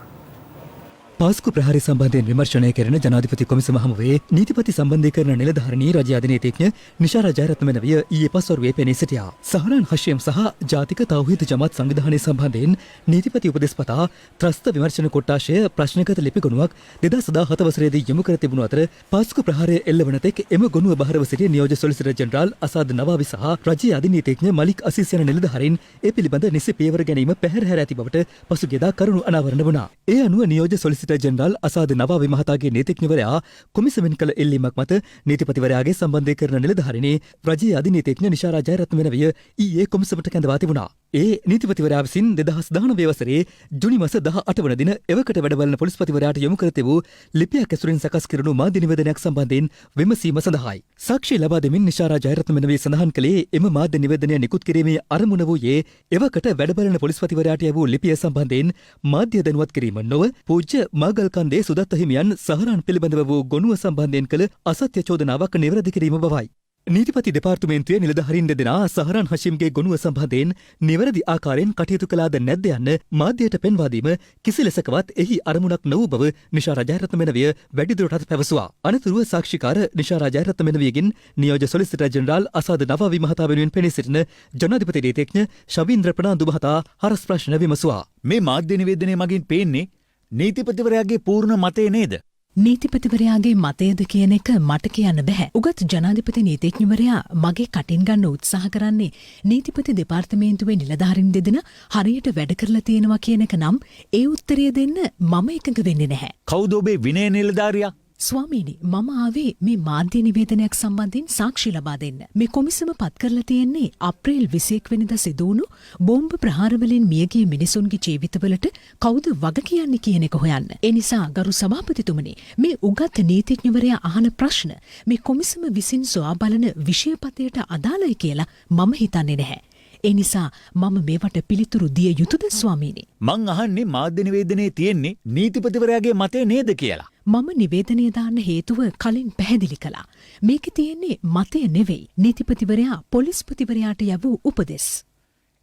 පාස්කු ප්‍රහාරය සම්බන්ධයෙන් විමර්ශනය කරන ජනාධිපති කොමිසම හමුවේ නීතිපති සම්බන්ධීකරණ නිලධාරිණී රජ අධිනීතිඥ නිශාරා ජයරත්න මෙනවිය ඊයේ පස්වරුවේ පෙනී සිටියා. සහරාන් හෂීම් සහ ජාතික තෞහීද් ජමාත් සංවිධානය සම්බන්ධයෙන් නීතිපති උපදෙස්පතා ත්‍රස්ත විමර්ශන කොට්ටාශය ප්‍රශ්නගත ලිපි ගොනුවක් 2017 වසරේදී යොමු කර තිබුණු අතර පාස්කු ප්‍රහාරය එල්ලවන තෙක් එම ගොනුව බහරව සිටි නියෝජ්‍ය සොලිසිටර් ජෙනරාල් අසාද් නවාවි සහ රජයේ අධිනීතිඥ මලික් අසීස් යන නිලධාරීන් ඒ පිළිබඳ නිසි පියවර ගැනීම පැහැරහැර ඇති බවට පසුගියදා කරුණු අනාවරණ වුණා. ඒ අනුව නියෝජ්‍ය සොලිසිටර් ජෙනරාල් අසාද් නවාවි මහතාගේ නීතිඥවරයා කොමිසමෙන් කළ එල්ලීමක් මත නීතිපතිවරයාගේ සම්බන්ධීකරණ නිලධාරිණී රජයේ අධිනීතිඥ නිශාරා ජයරත්න මෙනවිය ඊයේ කොමිසමට කැඳවා තිබුණා. ඒ නීතිපතිවරයා විසින් 2019 වසරේ ජුනි මාස 18 වන දින එවකට වැඩබලන පොලිස්පතිවරයාට යොමු කර තිබූ ලිපියක් ඇසුරින් සකස් කෙරුණු මාධ්‍ය නිවේදනයක් සම්බන්ධයෙන් විමසීම සඳහායි. සාක්ෂි ලබා දෙමින් නිශාරා ජයරත්න මෙනවිය සඳහන් කළේ එම මාධ්‍ය නිවේදනය නිකුත් කිරීමේ අරමුණ වූයේ එවකට වැඩබලන පොලිස්පතිවරයාට යවූ ලිපිය සම්බන්ධයෙන් මාධ්‍ය දැනුවත් කිරීම නොව පූජ්‍ය මාගල්කන්දේ සුදත්ත හිමියන් සහරාන් පිළිබඳව වූ ගොනුව සම්බන්ධයෙන් කළ අසත්‍ය චෝදනාවක් නිවැරදි කිරීම බවයි. නීතිපති දෙපාර්තමේන්තුවේ නිලධාරීන් දෙදෙනා සහරන් හෂිම්ගේ ගොනුව සම්බන්ධයෙන් නිවැරදි ආකාරයෙන් කටයුතු කළාද නැද්ද යන්න මාධ්‍යයට පෙන්වා දීම කිසි ලෙසකවත් එහි අරමුණක් නොවූ බව නිශාරා ජයරත්න මෙනවිය වැඩිදුරටත් පැවසුවා. අනතුරුව සාක්ෂිකාර නිශාරා ජයරත්න මෙනවියගෙන් නියෝජ්‍ය සොලිසිටර් ජෙනරාල් අසාද නවාවි මහතා වෙනුවෙන් පෙනී සිටින ජනාධිපති නීතිඥ ශවීන්ද්‍ර ප්‍රනාන්දු මහතා හරස් ප්‍රශ්න විමසුවා. මේ මාධ්‍ය නිවේදනය මගින් පේන්නේ නීතිපතිවරයාගේ පූර්ණ මතය නේද? නීතිපතිවරයාගේ මතයද කියන එක මට කියන්න බැහැ. උගත් ජනාධිපති නීතිඥවරයා මගේ කටින් ගන්න උත්සාහ කරන්නේ නීතිපති දෙපාර්තමේන්තුවේ නිලධාරීන් දෙදෙනා හරියට වැඩ කරලා තියෙනවා කියන එක නම් ඒ උත්තරය දෙන්න මම එකඟ වෙන්නේ නැහැ. කවුද ඔබේ විනය නිලධාරියා? ස්වාමීනි, මම ආවේ මේ මාධ්‍ය නිවේදනයක් සම්බන්ධයෙන් සාක්ෂි ලබා දෙන්න. මේ කොමිසම පත් කරලා තියෙන්නේ අප්‍රේල් 21 වෙනිදා සිදු වුණු බෝම්බ ප්‍රහාරවලින් මියගිය මිනිසුන්ගේ ජීවිතවලට කවුද වග කියන්නේ කියන එක හොයන්න. ඒ නිසා ගරු සභාපතිතුමනි, මේ උගත් නීතිඥවරයා අහන ප්‍රශ්න මේ කොමිසම විසින් සොයා බලන විෂයපතයට අදාළයි කියලා මම හිතන්නේ නැහැ. ඒ නිසා මම මේවට පිළිතුරු දිය යුතුද ස්වාමීනි? මං අහන්නේ මාධ්‍ය නිවේදනයේ තියෙන්නේ නීතිපතිවරයාගේ මතය නේද කියලා. මම නිවේදනය දාන්න හේතුව කලින් පැහැදිලි කළා. මේකේ තියෙන්නේ මතය නෙවෙයි, නීතිපතිවරයා පොලිස්පතිවරයාට යවූ උපදෙස්.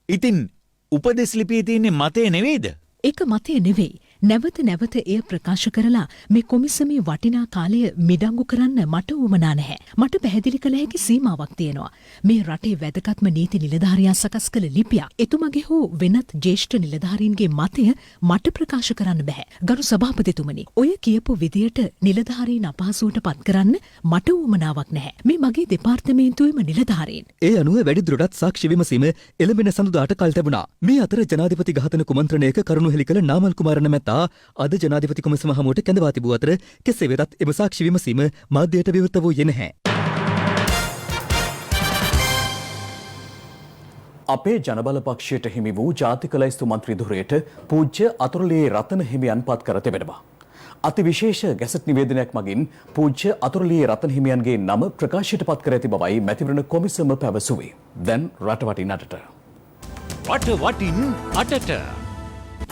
ඉතින් උපදෙස් ලිපියේ තියෙන්නේ මතය නෙවෙයිද? ඒක මතය නෙවෙයි. නැවත නැවත එය ප්‍රකාශ කරලා මේ කොමිසමේ වටිනා කාලය මිඩංගු කරන්න මට උවමනා නැහැ. මට පැහැදිලි කළ හැකි සීමාවක් තියෙනවා. මේ රටේ වැදගත්ම නීති නිලධාරියා සකස් කළ ලිපියක් එතුමගේ හෝ වෙනත් ජ්‍යෙෂ්ඨ නිලධාරීන්ගේ මතය මට ප්‍රකාශ කරන්න බෑ. ගරු සභාපතිතුමනි, ඔය කියපු විදියට නිලධාරීන් අපහසුවට පත් කරන්න මට උවමනාවක් නැහැ. මේ මගේ දෙපාර්තමේන්තුවේම නිලධාරීන්. ඒ අනුව වැඩිදුරටත් සාක්ෂි විමසීම එළඹෙන සඳුදාට කල් තැබුණා. මේ අතර ජනාධිපති ඝාතන කුමන්ත්‍රණයක කරුණු හෙළි කළ නාමල් කුමාර නැමැත්තා අද ජනාධිපති කොමිසම හමුවට කැඳවා තිබූ අතර කෙසේ වෙතත් එම සාක්ෂි විමසීම මාධ්‍යයට විවෘත වූයේ නැහැ. අපේ ජනබල පක්ෂයට හිමි වූ ජාතික ලැයිස්තු මන්ත්‍රී ධුරයට පූජ්‍ය අතුරුලියේ රතන හිමියන් පත් කර තිබෙනවා. අතිවිශේෂ ගැසට් නිවේදනයක් මගින් පූජ්‍ය අතුරුලියේ රතන හිමියන්ගේ නම ප්‍රකාශයට පත් කර ඇති බවයි මැතිවරණ කොමිසම පැවසුවේ. දැන් රටවටින් අටට. රටවටින් අටට.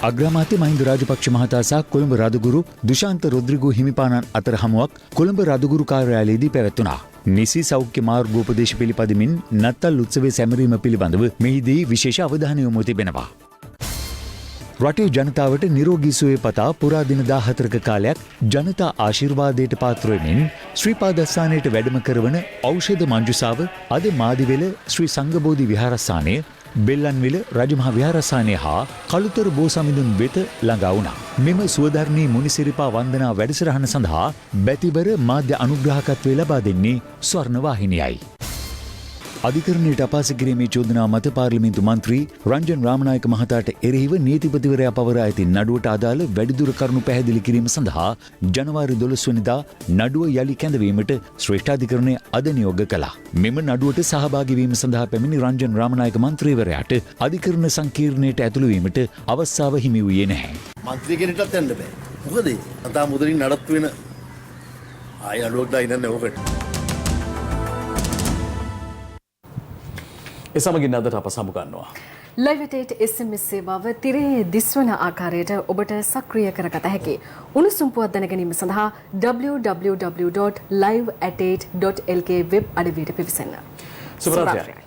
අග්‍රාමාත්‍ය මහින්ද රාජපක්ෂ මහතා සහ කොළඹ රාදගුරු දුෂාන්ත රොද්රිගෝ හිමිපාණන් අතර හමුවක් කොළඹ රාදගුරු කාර්යාලයේදී පැවැත්වුණා. නිසි සෞඛ්‍ය මාර්ගෝපදේශ පිළිපදමින් නත්තල් උත්සවයේ සැමරීම පිළිබඳව මෙහිදී විශේෂ අවධානය යොමු තිබෙනවා. රටේ ජනතාවට නිරෝගී සුවය පතා පුරා දින 14ක කාලයක් ජනතා ආශිර්වාදයට පාත්‍ර වෙමින් ශ්‍රී පාදස්ථානයට වැඩම කරවන ඖෂධ මංජුසාව අද මාදිවෙල ශ්‍රී සංඝබෝධි විහාරස්ථානයේ බෙල්ලන්විල රජමහා විහාරස්ථානය හා කළුතර බෝසමිඳුන් වෙත ළඟා වුණා. මෙම සුවධර්මී මුනිසිරිපා වන්දනා වැඩසටහන සඳහා බැතිබර මාධ්‍ය අනුග්‍රහකත්වය ලබා දෙන්නේ ස්වර්ණ වාහිනියයි. අධිකරණයට අපහාස කිරීමේ චෝදනාව මත පාර්ලිමේන්තු මන්ත්‍රී රංජන් රාමනායක මහතාට එරෙහිව නීතිපතිවරයා පවරා ඇති නඩුවට අදාළ වැඩිදුර කරුණු පැහැදිලි කිරීම සඳහා ජනවාරි 12 වෙනිදා නඩුව යලි කැඳවීමට ශ්‍රේෂ්ඨාධිකරණය අද නියෝග කළා. මෙම නඩුවට සහභාගී වීම සඳහා පැමිණි රංජන් රාමනායක මන්ත්‍රීවරයාට අධිකරණ සංකීර්ණයට ඇතුළු වීමට අවස්ථාව හිමි වූයේ නැහැ. මන්ත්‍රී කෙනෙක්ටත් යන්න බෑ. මොකද අතා මුදලින් නඩත්තු වෙන ආය නඩුවක් දාන්න ඕකට. ඒ සමගින් අදට අප සමුගන්නවා. ලයිව් 88 SMS සේවාව තිරේ දිස්වන ආකාරයට ඔබට සක්‍රිය කරගත හැකි. උණුසුම් පුවත් දැනගැනීම සඳහා www.live@8.lk වෙබ් අඩවියට පිවිසන්න. සුබ රාත්‍රියක්.